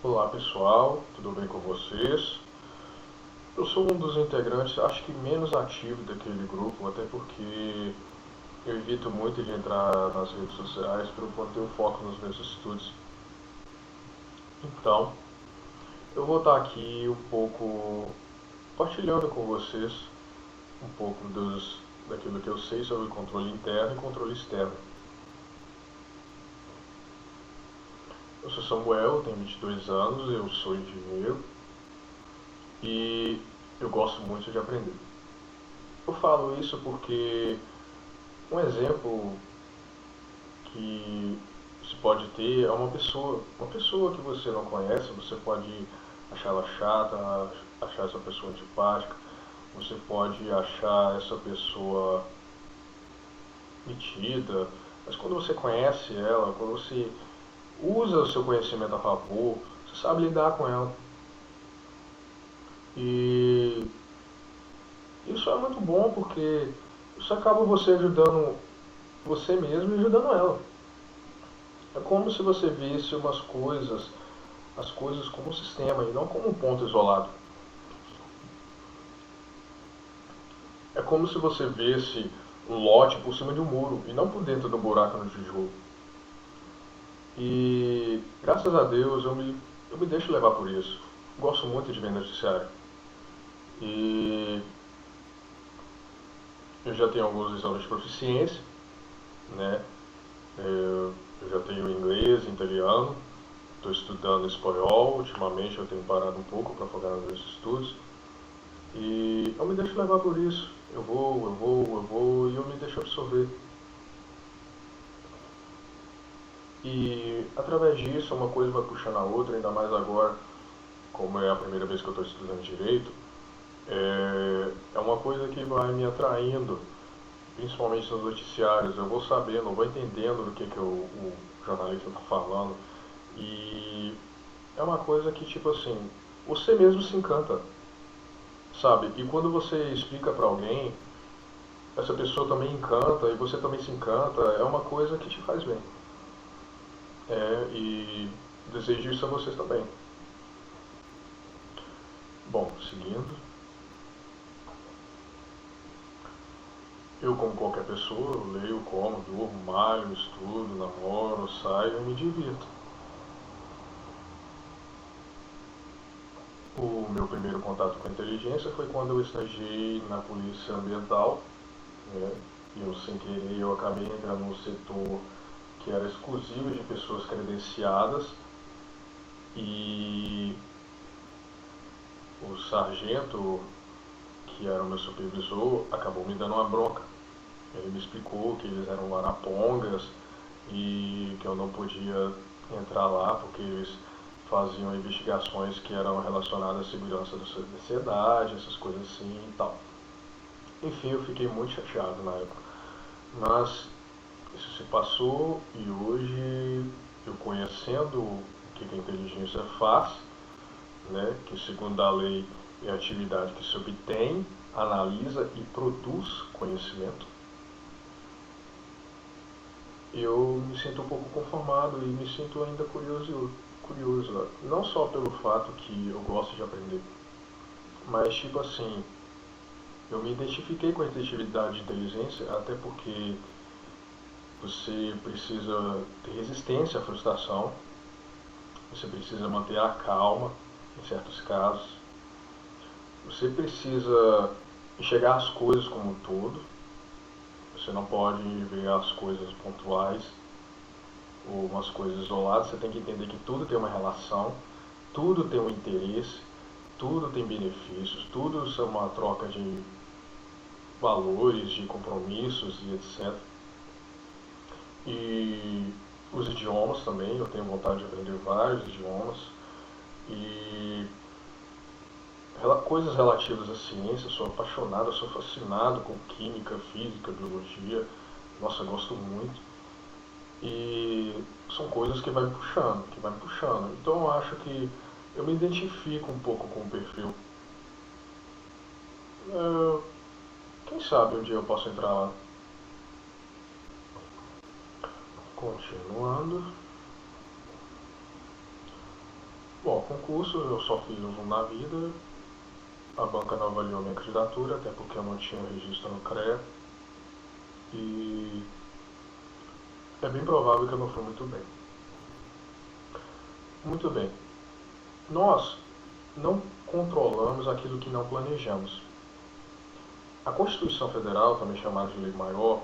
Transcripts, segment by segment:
Olá pessoal, tudo bem com vocês? Eu sou um dos integrantes, acho que menos ativo daquele grupo, até porque eu evito muito de entrar nas redes sociais para eu manter o foco nos meus estudos. Então, eu vou estar aqui um pouco partilhando com vocês um pouco daquilo que eu sei sobre controle interno e controle externo. Eu sou Samuel, tenho 22 anos, eu sou engenheiro e eu gosto muito de aprender. Eu falo isso porque um exemplo que se pode ter é uma pessoa que você não conhece, você pode achar ela chata, achar essa pessoa antipática, você pode achar essa pessoa metida, mas quando você conhece ela, quando você usa o seu conhecimento a favor, você sabe lidar com ela. E isso é muito bom porque isso acaba você ajudando você mesmo e ajudando ela. É como se você visse as coisas como um sistema e não como um ponto isolado. É como se você visse um lote por cima de um muro e não por dentro do buraco no tijolo. E graças a Deus eu me deixo levar por isso. Gosto muito de ver noticiário. E eu já tenho alguns exames de proficiência, né? Eu já tenho inglês, italiano, estou estudando espanhol. Ultimamente eu tenho parado um pouco para focar nos meus estudos. E eu me deixo levar por isso. Eu vou e eu me deixo absorver. E através disso uma coisa vai puxando a outra, ainda mais agora, como é a primeira vez que eu estou estudando direito, é uma coisa que vai me atraindo, principalmente nos noticiários. Eu vou sabendo, eu vou entendendo do que o jornalista está falando. E é uma coisa que, tipo assim, você mesmo se encanta, sabe? E quando você explica para alguém, essa pessoa também encanta e você também se encanta. É uma coisa que te faz bem. E desejo isso a vocês também. Bom, seguindo, eu como qualquer pessoa, eu leio, como, durmo, malho, estudo, namoro, saio e me divirto. O meu primeiro contato com a inteligência foi quando eu estagiei na polícia ambiental, né? E eu sem querer eu acabei entrando num setor que era exclusivo de pessoas credenciadas e o sargento, que era o meu supervisor, acabou me dando uma bronca. Ele me explicou que eles eram arapongas e que eu não podia entrar lá porque eles faziam investigações que eram relacionadas à segurança da sociedade, essas coisas assim e tal. Enfim, eu fiquei muito chateado na época. Mas isso se passou e hoje, eu conhecendo o que a inteligência faz, né, que segundo a lei é a atividade que se obtém, analisa e produz conhecimento, eu me sinto um pouco conformado e me sinto ainda curioso, não só pelo fato que eu gosto de aprender, mas tipo assim, eu me identifiquei com a atividade de inteligência até porque você precisa ter resistência à frustração, você precisa manter a calma em certos casos, você precisa enxergar as coisas como um todo, você não pode ver as coisas pontuais ou umas coisas isoladas, você tem que entender que tudo tem uma relação, tudo tem um interesse, tudo tem benefícios, tudo é uma troca de valores, de compromissos e etc. E os idiomas também, eu tenho vontade de aprender vários idiomas. E coisas relativas à ciência, sou apaixonado, sou fascinado com química, física, biologia. Nossa, gosto muito. E são coisas que vai me puxando, que vai me puxando. Então eu acho que eu me identifico um pouco com o perfil. É, quem sabe um dia eu posso entrar lá. Continuando. Bom, concurso, eu só fiz um na vida, a banca não avaliou minha candidatura, até porque eu não tinha registro no CREA, e é bem provável que eu não fui muito bem. Muito bem. Nós não controlamos aquilo que não planejamos. A Constituição Federal, também chamada de Lei Maior,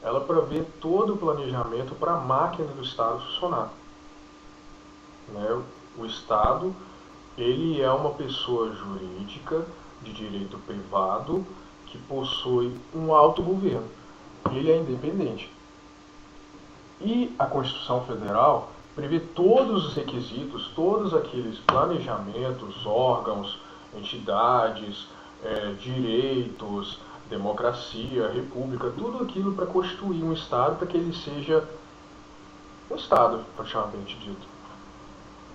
ela prevê todo o planejamento para a máquina do Estado funcionar. Né? O Estado, ele é uma pessoa jurídica de direito privado que possui um autogoverno. Ele é independente. E a Constituição Federal prevê todos os requisitos, todos aqueles planejamentos, órgãos, entidades, direitos, democracia, república, tudo aquilo para constituir um Estado, para que ele seja um Estado, praticamente dito.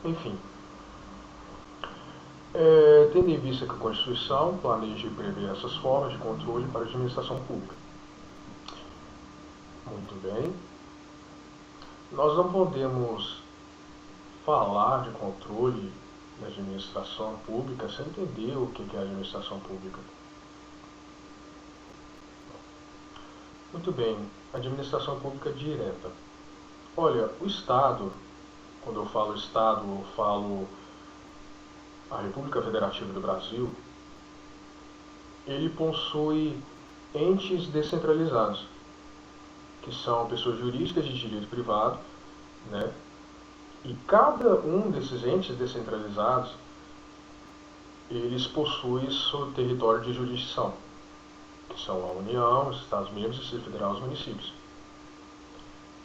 Enfim, tendo em vista que a Constituição planeja e prevê essas formas de controle para a administração pública. Muito bem. Nós não podemos falar de controle da administração pública sem entender o que é a administração pública. Muito bem, administração pública direta. Olha, o Estado, quando eu falo Estado, eu falo a República Federativa do Brasil, ele possui entes descentralizados, que são pessoas jurídicas de direito privado, né? E cada um desses entes descentralizados, eles possuem seu território de jurisdição, que são a União, os Estados-membros, o Distrito Federal e os municípios.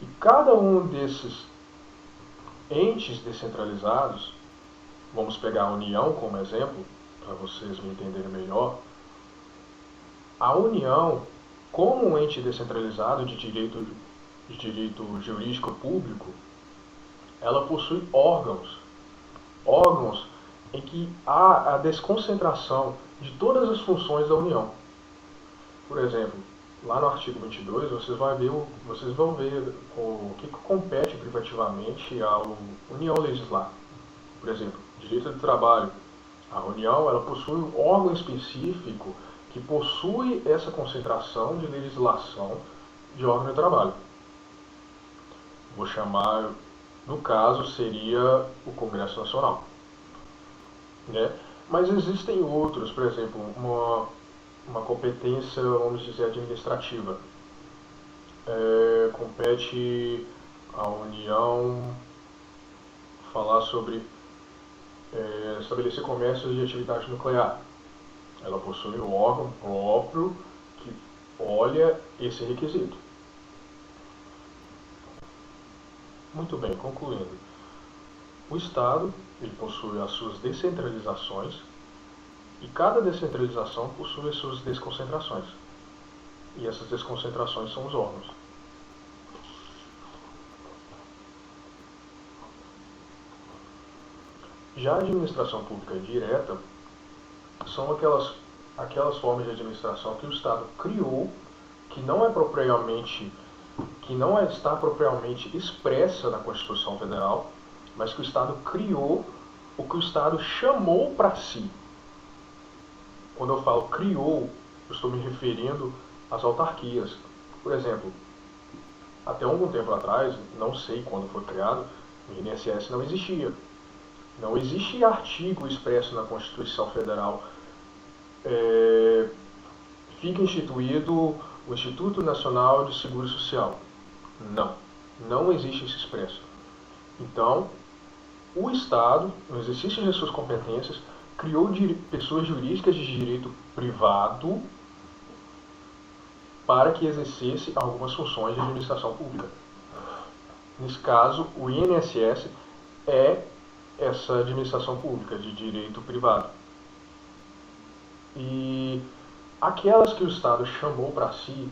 E cada um desses entes descentralizados, vamos pegar a União como exemplo, para vocês me entenderem melhor. A União, como um ente descentralizado de direito jurídico público, ela possui órgãos em que há a desconcentração de todas as funções da União. Por exemplo, lá no artigo 22, vocês vão ver o que compete privativamente à União legislar. Por exemplo, direito do trabalho. A União, ela possui um órgão específico que possui essa concentração de legislação de órgão de trabalho. Vou chamar, no caso, seria o Congresso Nacional. Né? Mas existem outros, por exemplo, uma competência, vamos dizer, administrativa. Compete à União falar sobre estabelecer comércio de atividade nuclear. Ela possui um órgão próprio que olha esse requisito. Muito bem, concluindo. O Estado, ele possui as suas descentralizações e cada descentralização possui as suas desconcentrações. E essas desconcentrações são os órgãos. Já a administração pública direta são aquelas formas de administração que o Estado criou, que não está propriamente expressa na Constituição Federal, mas que o Estado criou, o que o Estado chamou para si. Quando eu falo criou, eu estou me referindo às autarquias. Por exemplo, até algum tempo atrás, não sei quando foi criado, o INSS não existia. Não existe artigo expresso na Constituição Federal. Fica instituído o Instituto Nacional de Seguro Social. Não existe isso expresso. Então, o Estado, no exercício de suas competências, criou pessoas jurídicas de direito privado para que exercesse algumas funções de administração pública. Nesse caso, o INSS é essa administração pública de direito privado. E aquelas que o Estado chamou para si,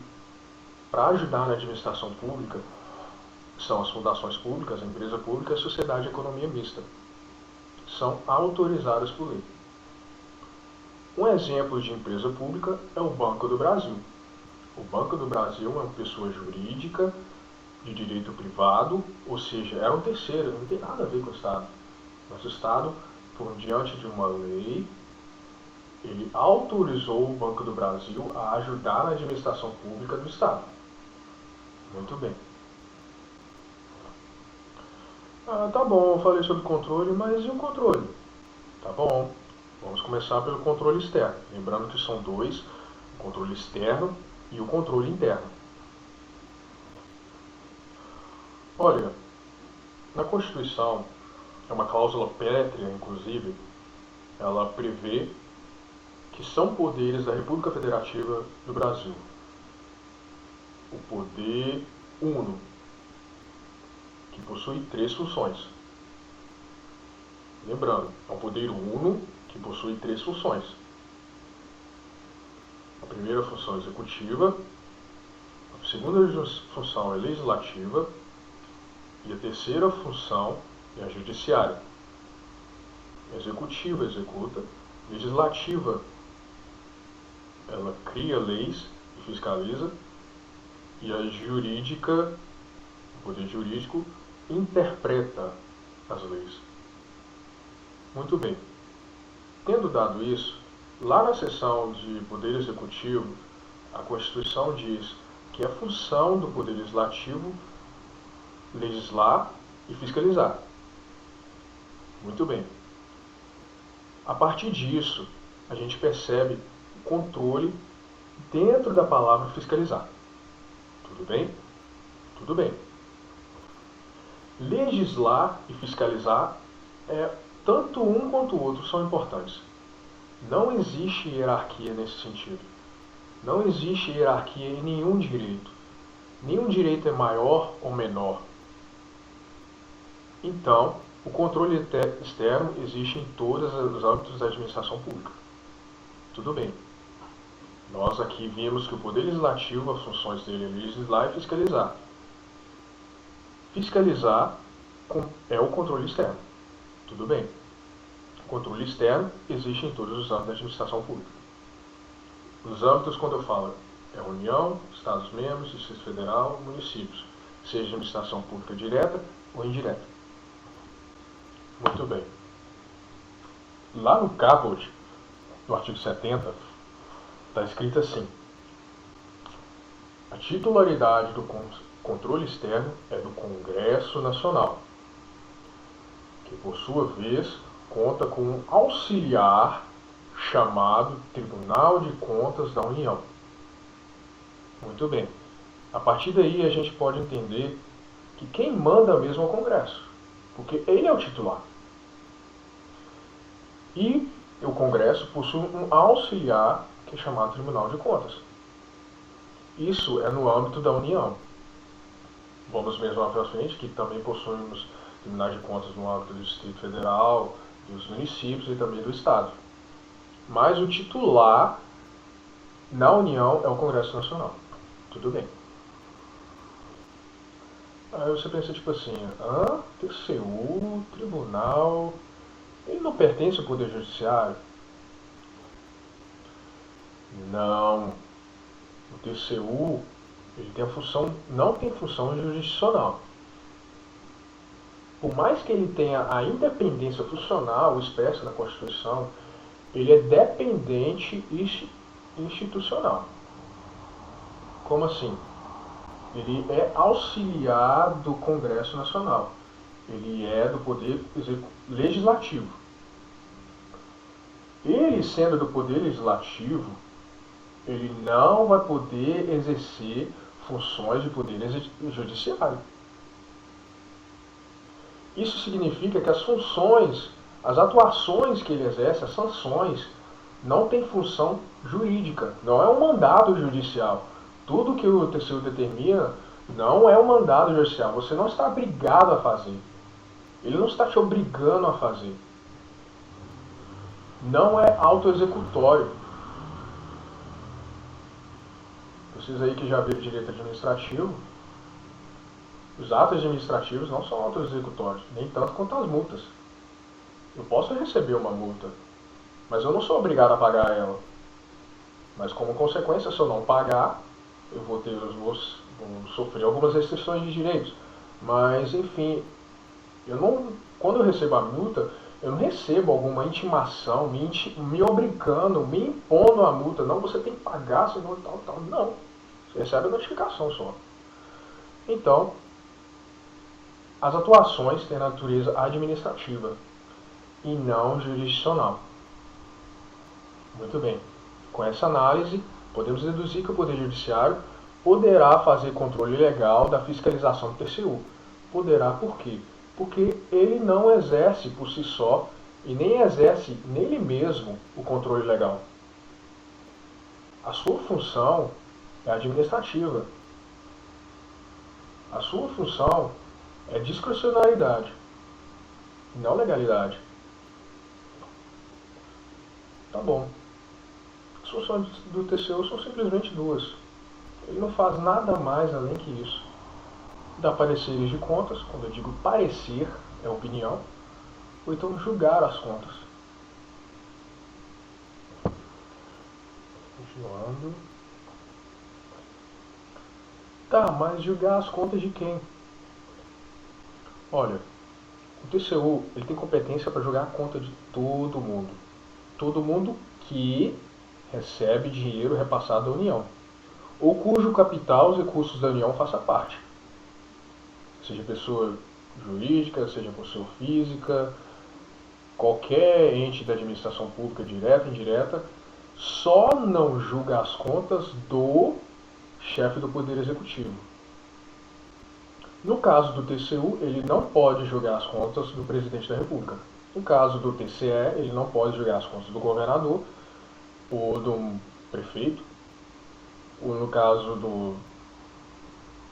para ajudar na administração pública, são as fundações públicas, a empresa pública e a sociedade de economia mista. São autorizadas por lei. Um exemplo de empresa pública é o Banco do Brasil. O Banco do Brasil é uma pessoa jurídica de direito privado, ou seja, era um terceiro, não tem nada a ver com o Estado. Mas o Estado por diante de uma lei, ele autorizou o Banco do Brasil a ajudar na administração pública do Estado. Muito bem. Tá bom, eu falei sobre controle, mas e o controle? Tá bom, vamos começar pelo controle externo. Lembrando que são dois, o controle externo e o controle interno. Olha, na Constituição, é uma cláusula pétrea, inclusive, ela prevê que são poderes da República Federativa do Brasil. O poder uno, que possui 3 funções. Lembrando, é um poder uno que possui 3 funções. A primeira função é executiva, a segunda função é legislativa e a terceira função é a judiciária. A executiva executa, a legislativa ela cria leis e fiscaliza, e a jurídica, o poder jurídico, interpreta as leis. Muito bem. Tendo dado isso, lá na seção de Poder Executivo, a Constituição diz que é função do Poder Legislativo legislar e fiscalizar. Muito bem. A partir disso, a gente percebe o controle dentro da palavra fiscalizar. Tudo bem? Tudo bem. Legislar e fiscalizar tanto um quanto o outro são importantes. Não existe hierarquia nesse sentido. Não existe hierarquia em nenhum direito. Nenhum direito é maior ou menor. Então, o controle externo existe em todos os âmbitos da administração pública. Tudo bem. Nós aqui vimos que o Poder Legislativo, as funções dele é legislar e fiscalizar. Fiscalizar é o controle externo. Tudo bem. O controle externo existe em todos os âmbitos da administração pública. Os âmbitos, quando eu falo, é União, Estados-membros, Distrito Federal, municípios, seja administração pública direta ou indireta. Muito bem. Lá no caput, no artigo 70, está escrito assim: a titularidade do controle externo é do Congresso Nacional, que por sua vez conta com um auxiliar chamado Tribunal de Contas da União. Muito bem. A partir daí a gente pode entender que quem manda mesmo é o Congresso, porque ele é o titular. E o Congresso possui um auxiliar que é chamado Tribunal de Contas. Isso é no âmbito da União. Vamos mesmo lá para frente, que também possuímos Tribunais de Contas no âmbito do Distrito Federal, dos municípios e também do Estado. Mas o titular na União é o Congresso Nacional. Tudo bem. Aí você pensa tipo assim, TCU, Tribunal, ele não pertence ao Poder Judiciário? Não. O TCU, ele tem a função, não tem função jurisdicional. Por mais que ele tenha a independência funcional expressa na Constituição, ele é dependente institucional. Como assim? Ele é auxiliar do Congresso Nacional. Ele é do Poder Legislativo. Ele, sendo do Poder Legislativo, ele não vai poder exercer funções de Poder Judiciário. Isso significa que as funções, as atuações que ele exerce, as sanções, não têm função jurídica, não é um mandado judicial. Tudo que o TCU determina não é um mandado judicial. Você não está obrigado a fazer. Ele não está te obrigando a fazer. Não é autoexecutório. Vocês aí que já viram direito administrativo, os atos administrativos não são autoexecutórios, nem tanto quanto as multas. Eu posso receber uma multa, mas eu não sou obrigado a pagar ela. Mas como consequência, se eu não pagar, eu vou sofrer algumas restrições de direitos. Mas, enfim, quando eu recebo a multa, Eu não recebo alguma intimação me obrigando, me impondo a multa. Não, você tem que pagar, senão tal. Não. Você recebe a notificação só. Então, as atuações têm natureza administrativa e não jurisdicional. Muito bem. Com essa análise, podemos deduzir que o Poder Judiciário poderá fazer controle legal da fiscalização do TCU. Poderá por quê? Porque ele não exerce por si só e nem exerce nele mesmo o controle legal. A sua função é administrativa. A sua função é discricionariedade, não legalidade. Tá bom. As funções do TCU são simplesmente duas. Ele não faz nada mais além que isso. Dá pareceres de contas, quando eu digo parecer, é opinião, ou então julgar as contas. Continuando. Tá, mas julgar as contas de quem? Olha, o TCU ele tem competência para julgar a conta de todo mundo. Todo mundo que recebe dinheiro repassado da União, ou cujo capital os recursos da União faça parte. Seja pessoa jurídica, seja pessoa física, qualquer ente da administração pública, direta ou indireta, só não julga as contas do chefe do Poder Executivo. No caso do TCU, ele não pode julgar as contas do Presidente da República. No caso do TCE, ele não pode julgar as contas do governador ou do prefeito. Ou no caso do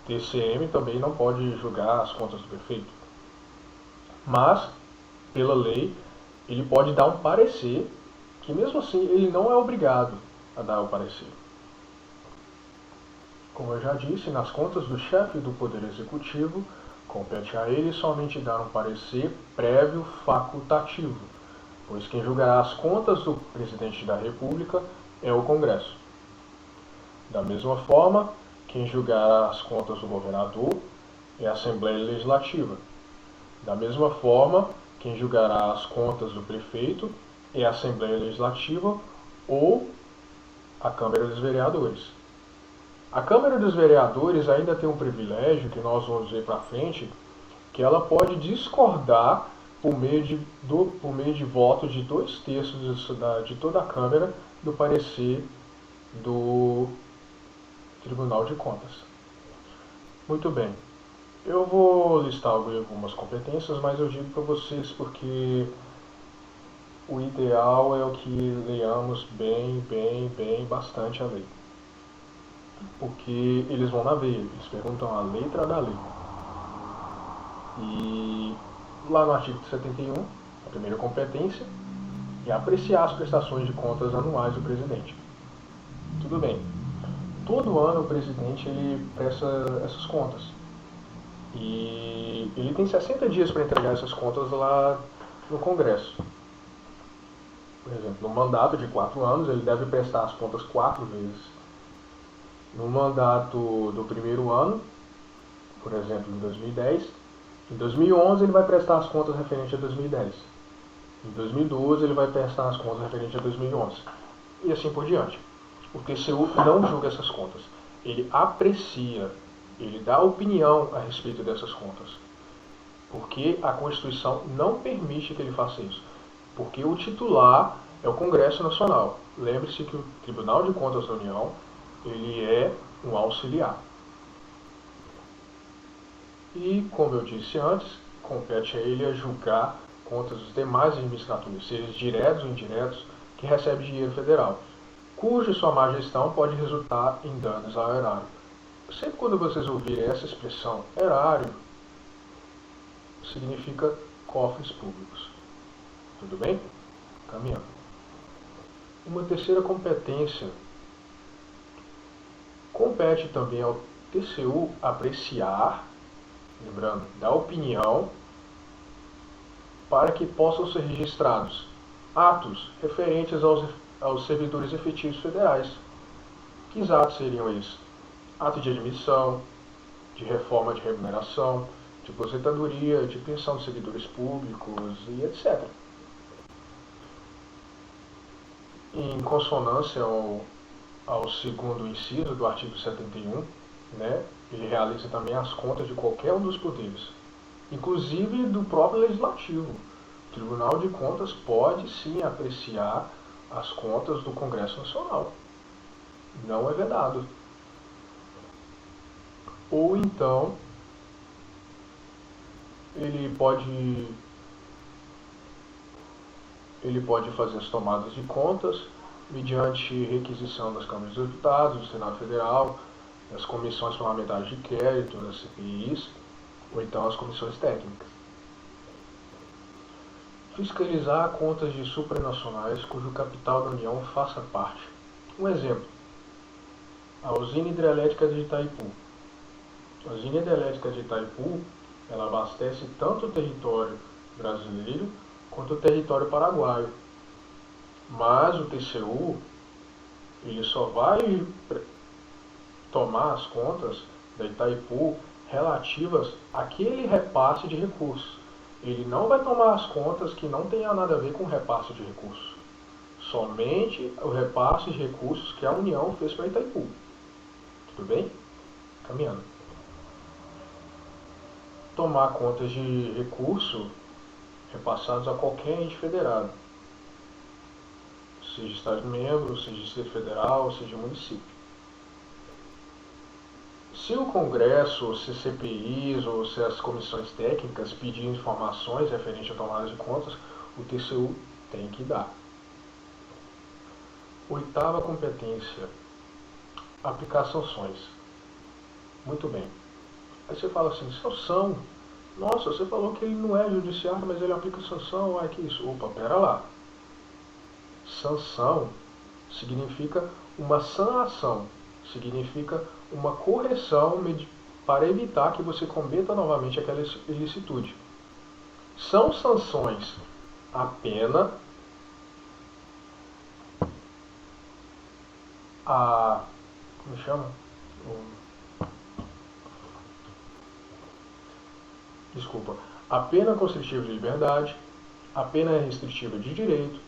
TCM, também não pode julgar as contas do prefeito. Mas, pela lei, ele pode dar um parecer, que mesmo assim ele não é obrigado a dar o parecer. Como eu já disse, nas contas do chefe do Poder Executivo, compete a ele somente dar um parecer prévio facultativo, pois quem julgará as contas do Presidente da República é o Congresso. Da mesma forma, quem julgará as contas do governador é a Assembleia Legislativa. Da mesma forma, quem julgará as contas do prefeito é a Assembleia Legislativa ou a Câmara dos Vereadores. A Câmara dos Vereadores ainda tem um privilégio, que nós vamos ver para frente, que ela pode discordar por meio de voto de 2/3 de toda a Câmara do parecer do Tribunal de Contas. Muito bem. Eu vou listar algumas competências, mas eu digo para vocês porque o ideal é o que leiamos bastante a lei. Porque eles vão na veia, eles perguntam a letra da lei. E lá no artigo 71, a primeira competência é apreciar as prestações de contas anuais do presidente. Tudo bem. Todo ano o presidente ele presta essas contas. E ele tem 60 dias para entregar essas contas lá no Congresso. Por exemplo, no mandato de 4 anos, ele deve prestar as contas 4 vezes. No mandato do primeiro ano, por exemplo, em 2010, em 2011 ele vai prestar as contas referentes a 2010. Em 2012 ele vai prestar as contas referentes a 2011. E assim por diante. O TCU não julga essas contas. Ele aprecia, ele dá opinião a respeito dessas contas. Porque a Constituição não permite que ele faça isso. Porque o titular é o Congresso Nacional. Lembre-se que o Tribunal de Contas da União ele é um auxiliar. E, como eu disse antes, compete a ele a julgar contas dos demais administradores, sejam diretos ou indiretos, que recebem dinheiro federal, cuja sua má gestão pode resultar em danos ao erário. Sempre quando vocês ouvirem essa expressão erário, significa cofres públicos. Tudo bem? Caminhando. Uma terceira competência. Compete também ao TCU apreciar, lembrando, dar opinião, para que possam ser registrados atos referentes aos servidores efetivos federais. Que atos seriam esses? Ato de admissão, de reforma de remuneração, de aposentadoria, de pensão de servidores públicos e etc. em consonância ao segundo inciso do artigo 71, né, ele realiza também as contas de qualquer um dos poderes, inclusive do próprio Legislativo. O Tribunal de Contas pode sim apreciar as contas do Congresso Nacional. Não é vedado. Ou então, ele pode fazer as tomadas de contas mediante requisição das câmaras dos deputados, do Senado Federal, das comissões parlamentares de inquérito, das CPIs, ou então as comissões técnicas. Fiscalizar contas de supranacionais cujo capital da União faça parte. Um exemplo, a usina hidrelétrica de Itaipu. A usina hidrelétrica de Itaipu, ela abastece tanto o território brasileiro quanto o território paraguaio. Mas o TCU, ele só vai tomar as contas da Itaipu relativas àquele repasse de recursos. Ele não vai tomar as contas que não tenham nada a ver com repasse de recursos. Somente o repasse de recursos que a União fez para Itaipu. Tudo bem? Caminhando. Tomar contas de recurso repassados a qualquer ente federado, seja Estado-membro, seja Distrito Federal, seja município. Se o Congresso, se CPIs ou se as comissões técnicas pedirem informações referentes à tomada de contas, o TCU tem que dar. Oitava competência, aplicar sanções. Muito bem. Aí você fala assim, sanção? Nossa, você falou que ele não é judiciário, mas ele aplica sanção, ai que isso. Opa, pera lá. Sanção significa uma sanação, significa uma correção para evitar que você cometa novamente aquela ilicitude. São sanções a pena, como chama? Desculpa. A pena constritiva de liberdade, a pena restritiva de direito,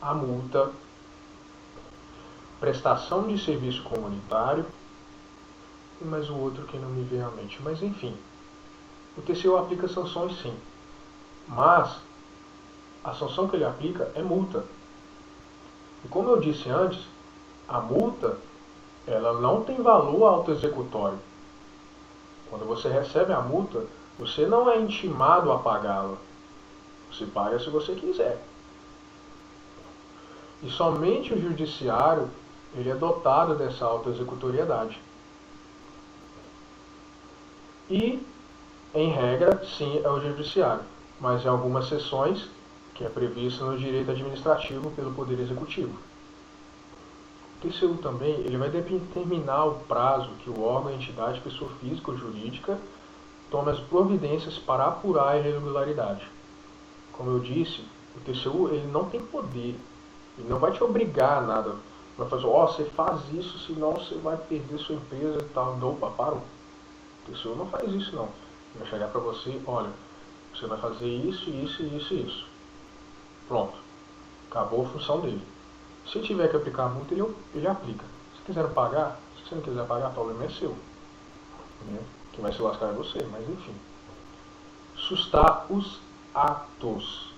a multa, prestação de serviço comunitário e mais o outro que não me vem à mente. Mas enfim, o TCU aplica sanções sim, mas a sanção que ele aplica é multa. E como eu disse antes, a multa ela não tem valor autoexecutório. Quando você recebe a multa, você não é intimado a pagá-la. Você paga se você quiser. E somente o judiciário ele é dotado dessa autoexecutoriedade. E, em regra, sim, é o judiciário, mas em algumas seções, que é previsto no direito administrativo pelo Poder Executivo. O TCU também ele vai determinar o prazo que o órgão, entidade, pessoa física ou jurídica tome as providências para apurar a irregularidade. Como eu disse, o TCU ele não tem poder, ele não vai te obrigar a nada. Vai fazer, você faz isso, senão você vai perder sua empresa e tal. Não, parou. O TCU não faz isso não. Ele vai chegar para você, olha, você vai fazer isso, isso, isso e isso. Pronto. Acabou a função dele. Se tiver que aplicar a multa, ele aplica. Se quiser pagar, se você não quiser pagar, o problema é seu. Né? Quem vai se lascar é você, mas enfim. Sustar os atos.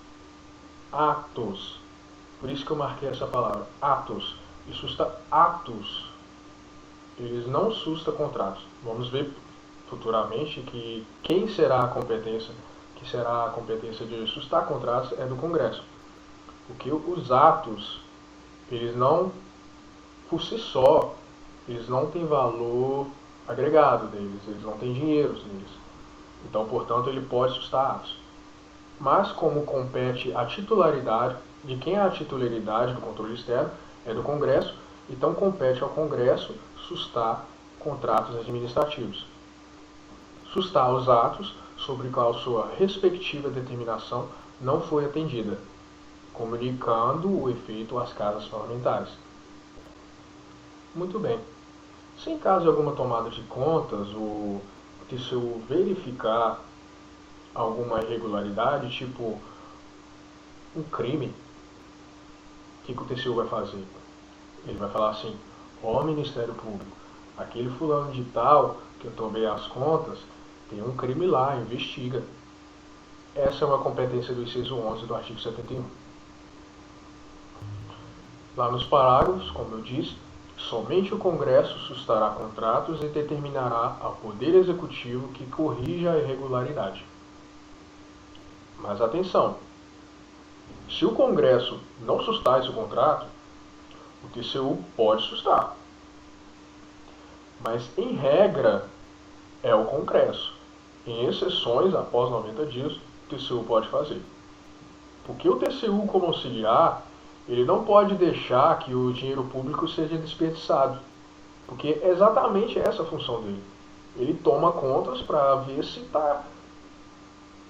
Atos. Por isso que eu marquei essa palavra, atos. E susta atos. Eles não susta contratos. Vamos ver futuramente que quem será a competência, que será a competência de sustar contratos é do Congresso. Porque os atos, eles não, por si só, eles não têm valor agregado deles, eles não têm dinheiro neles. Então, portanto, ele pode sustar atos. Mas como compete a titularidade, de quem é a titularidade do controle externo, é do Congresso, então compete ao Congresso sustar contratos administrativos. Sustar os atos sobre qual sua respectiva determinação não foi atendida, comunicando o efeito às casas parlamentares. Muito bem. Se em caso de alguma tomada de contas, o TCU verificar alguma irregularidade, tipo um crime, que o TCU vai fazer? Ele vai falar assim: ó Ministério Público, aquele fulano de tal que eu tomei as contas, tem um crime lá, investiga. Essa é uma competência do inciso 11 do artigo 71. Lá nos parágrafos, como eu disse, somente o Congresso sustará contratos e determinará ao Poder Executivo que corrija a irregularidade. Mas atenção, se o Congresso não sustar esse contrato, o TCU pode sustar. Mas, em regra, é o Congresso. Em exceções, após 90 dias, o TCU pode fazer. Porque o TCU, como auxiliar, ele não pode deixar que o dinheiro público seja desperdiçado. Porque é exatamente essa a função dele. Ele toma contas para ver se está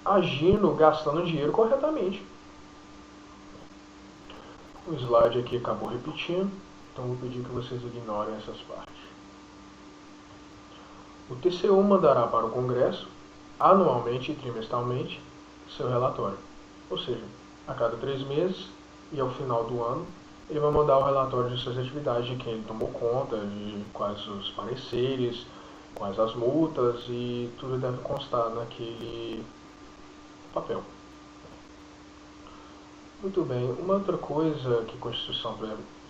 agindo, gastando dinheiro corretamente. O slide aqui acabou repetindo, então vou pedir que vocês ignorem essas partes. O TCU mandará para o Congresso, anualmente e trimestralmente, seu relatório. Ou seja, a cada 3 meses e ao final do ano, ele vai mandar o relatório de suas atividades, de quem ele tomou conta, de quais os pareceres, quais as multas, e tudo deve constar naquele papel. Muito bem, uma outra coisa que a Constituição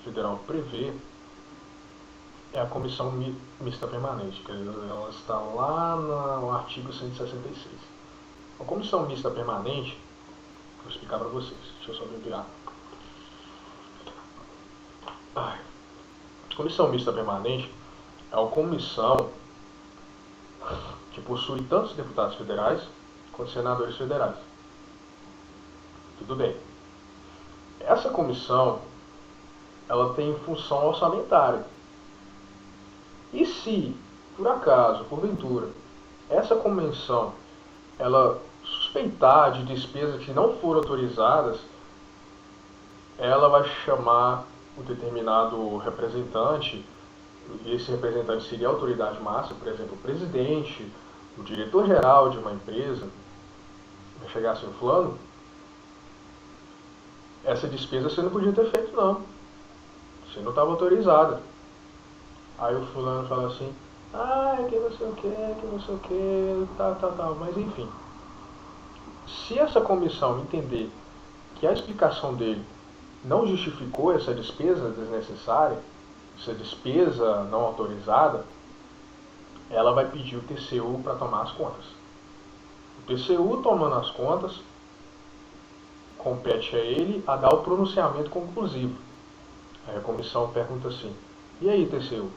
Federal prevê é a Comissão Mista Permanente, que ela está lá no artigo 166. A Comissão Mista Permanente, vou explicar para vocês, deixa eu só beber. A Comissão Mista Permanente é uma comissão que possui tanto os deputados federais quanto os senadores federais. Tudo bem. Essa comissão, ela tem função orçamentária. E se, por acaso, porventura, essa comissão, ela suspeitar de despesas que não foram autorizadas, ela vai chamar o determinado representante, e esse representante seria a autoridade máxima, por exemplo, o presidente, o diretor-geral de uma empresa, vai chegar assim: fulano, essa despesa você não podia ter feito não, você não estava autorizada. Aí o fulano fala assim: é que não sei o que, tal, mas enfim. Se essa comissão entender que a explicação dele não justificou essa despesa desnecessária, essa despesa não autorizada, ela vai pedir o TCU para tomar as contas. O TCU tomando as contas, compete a ele a dar o pronunciamento conclusivo. Aí a comissão pergunta assim: e aí, TCU?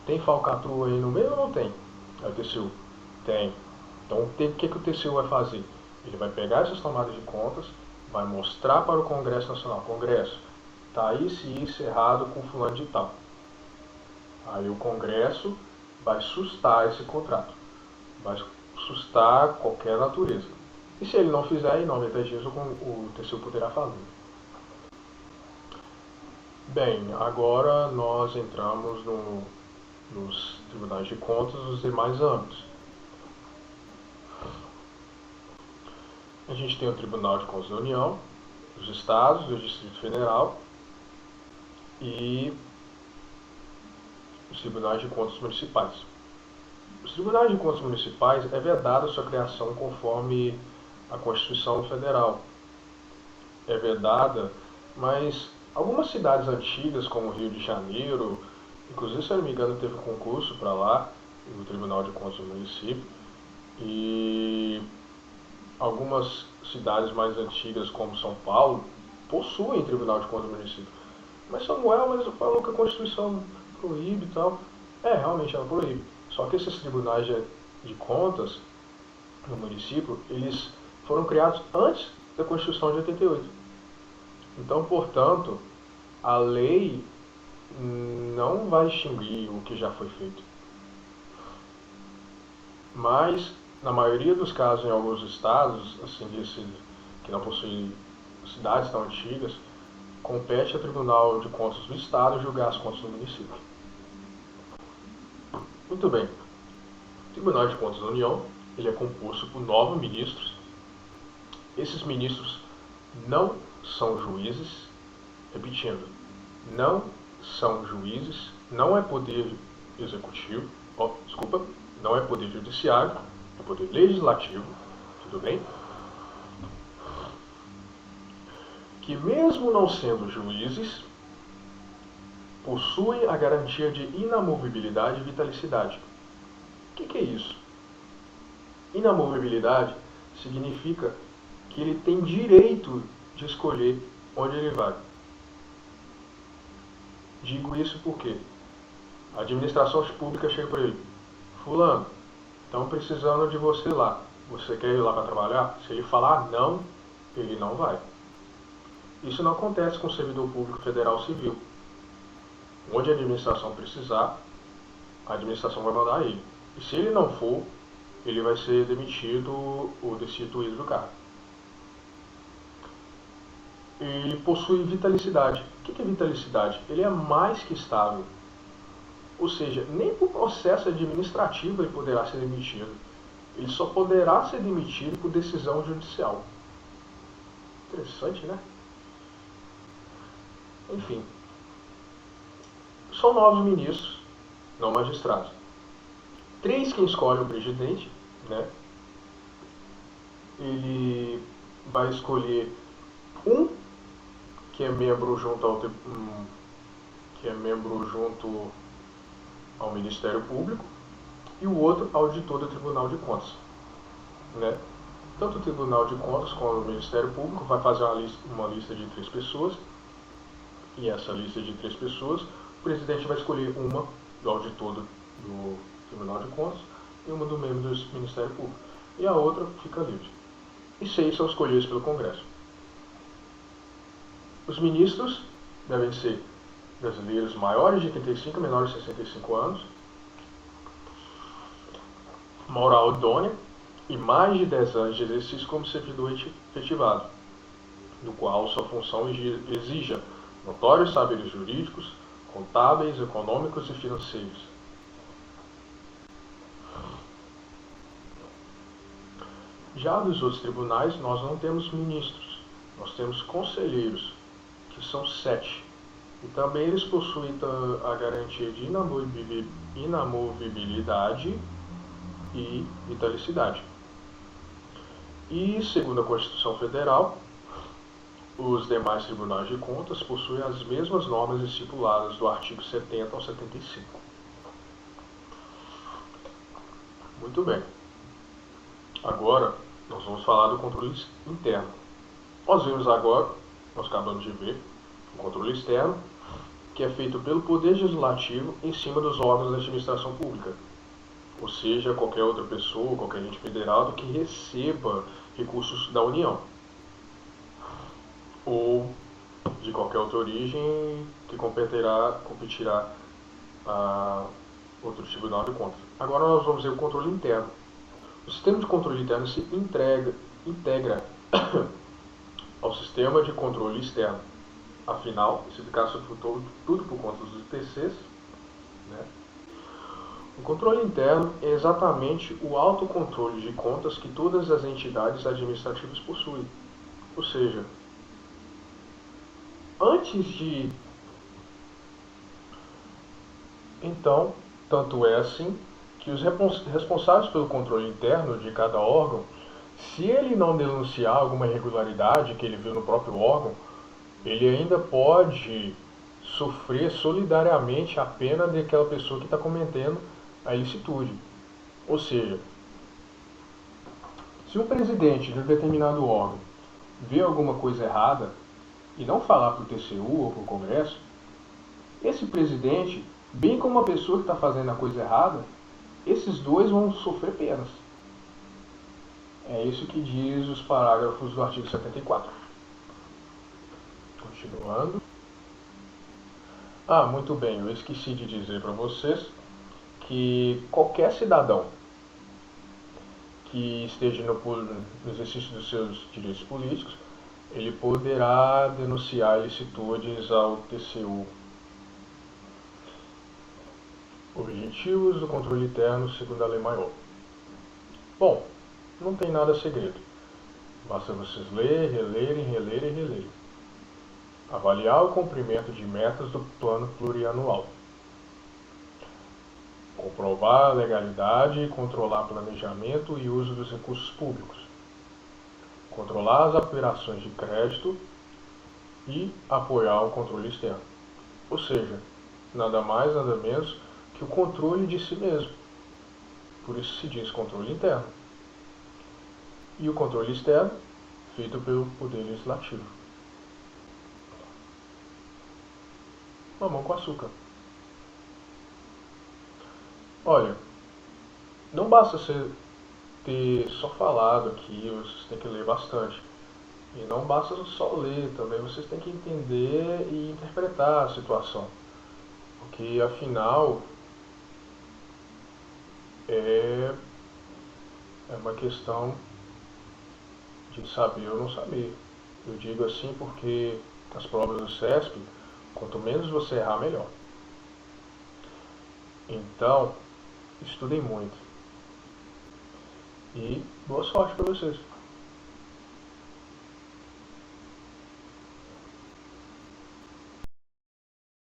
Tem falcatrua aí no meio ou não tem? Aí o TCU: tem. Então o que o TCU vai fazer? Ele vai pegar essas tomadas de contas, vai mostrar para o Congresso Nacional: Congresso, está isso e isso errado com fulano de tal. Aí o Congresso vai sustar esse contrato, vai sustar qualquer natureza. E se ele não fizer, em 90 dias o TCU poderá fazer. Bem, agora nós entramos nos tribunais de contas dos demais âmbitos. A gente tem o Tribunal de Contas da União, dos Estados, do Distrito Federal e os Tribunais de Contas Municipais. Os Tribunais de Contas Municipais é vedada a sua criação conforme a Constituição Federal. É vedada, mas algumas cidades antigas, como o Rio de Janeiro, inclusive, se eu não me engano, teve um concurso para lá, no Tribunal de Contas do município, e algumas cidades mais antigas, como São Paulo, possuem Tribunal de Contas do município. Mas Samuel, falou que a Constituição proíbe e tal. Realmente ela proíbe. Só que esses tribunais de contas no município, eles foram criados antes da Constituição de 88. Então, portanto, a lei não vai extinguir o que já foi feito. Mas, na maioria dos casos, em alguns estados, assim, que não possuem cidades tão antigas, compete ao Tribunal de Contas do Estado julgar as contas do município. Muito bem. O Tribunal de Contas da União, ele é composto por 9 ministros. Esses ministros não são juízes, repetindo, não são juízes, não é poder executivo, não é poder judiciário, é poder legislativo, tudo bem? Que mesmo não sendo juízes, possuem a garantia de inamovibilidade e vitalicidade. O que é isso? Inamovibilidade significa que ele tem direito de escolher onde ele vai. Digo isso porque a administração pública chega para ele: fulano, estão precisando de você lá. Você quer ir lá para trabalhar? Se ele falar não, ele não vai. Isso não acontece com o servidor público federal civil. Onde a administração precisar, a administração vai mandar ele. E se ele não for, ele vai ser demitido ou destituído do cargo. Ele possui vitalicidade. O que é vitalicidade? Ele é mais que estável. Ou seja, nem por processo administrativo ele poderá ser demitido. Ele só poderá ser demitido por decisão judicial. Interessante, né? Enfim. São 9 ministros, não magistrados. 3 quem escolhe o presidente, né? Ele vai escolher um que é membro junto ao Ministério Público e o outro auditor do Tribunal de Contas, né? Tanto o Tribunal de Contas como o Ministério Público vai fazer uma lista de 3 pessoas, e essa lista de 3 pessoas, o presidente vai escolher uma do auditor do Tribunal de Contas e uma do membro do Ministério Público, e a outra fica livre. E 6 são escolhidos pelo Congresso. Os ministros devem ser brasileiros maiores de 35, menores de 65 anos, moral idônea e mais de 10 anos de exercício como servidor efetivado, do qual sua função exija notórios saberes jurídicos, contábeis, econômicos e financeiros. Já dos outros tribunais, nós não temos ministros, nós temos conselheiros, que são 7. E também eles possuem a garantia de inamovibilidade e vitalicidade. E, segundo a Constituição Federal, os demais tribunais de contas possuem as mesmas normas estipuladas do artigo 70 ao 75. Muito bem. Agora, nós vamos falar do controle interno. Nós acabamos de ver o controle externo, que é feito pelo Poder Legislativo em cima dos órgãos da administração pública. Ou seja, qualquer outra pessoa, qualquer ente federado que receba recursos da União. Ou de qualquer outra origem que competirá a outro Tribunal de Contas. Agora nós vamos ver o controle interno. O sistema de controle interno se integra ao sistema de controle externo. Afinal, se ficasse tudo por conta dos ITCs, né? O controle interno é exatamente o autocontrole de contas que todas as entidades administrativas possuem. Ou seja, Então, tanto é assim que os responsáveis pelo controle interno de cada órgão, se ele não denunciar alguma irregularidade que ele viu no próprio órgão, ele ainda pode sofrer solidariamente a pena daquela pessoa que está cometendo a ilicitude. Ou seja, se um presidente de um determinado órgão vê alguma coisa errada e não falar para o TCU ou para o Congresso, esse presidente, bem como a pessoa que está fazendo a coisa errada, esses dois vão sofrer penas. É isso que diz os parágrafos do artigo 74. Continuando. Muito bem, eu esqueci de dizer para vocês que qualquer cidadão que esteja no exercício dos seus direitos políticos, ele poderá denunciar ilicitudes ao TCU. Objetivos do controle interno segundo a Lei Maior. Bom, não tem nada segredo. Basta vocês lerem, relerem e relerem. avaliar o cumprimento de metas do plano plurianual, comprovar a legalidade e controlar planejamento e uso dos recursos públicos, controlar as operações de crédito e apoiar o controle externo. Ou seja, nada mais, nada menos que o controle de si mesmo. Por isso se diz controle interno. E o controle externo, feito pelo Poder Legislativo. Mamão com açúcar. Olha, não basta você ter só falado aqui, vocês têm que ler bastante. E não basta só ler, também vocês têm que entender e interpretar a situação. Porque afinal é uma questão de saber ou não saber. Eu digo assim porque as provas do CESP, quanto menos você errar, melhor. Então, estudem muito. E boa sorte para vocês.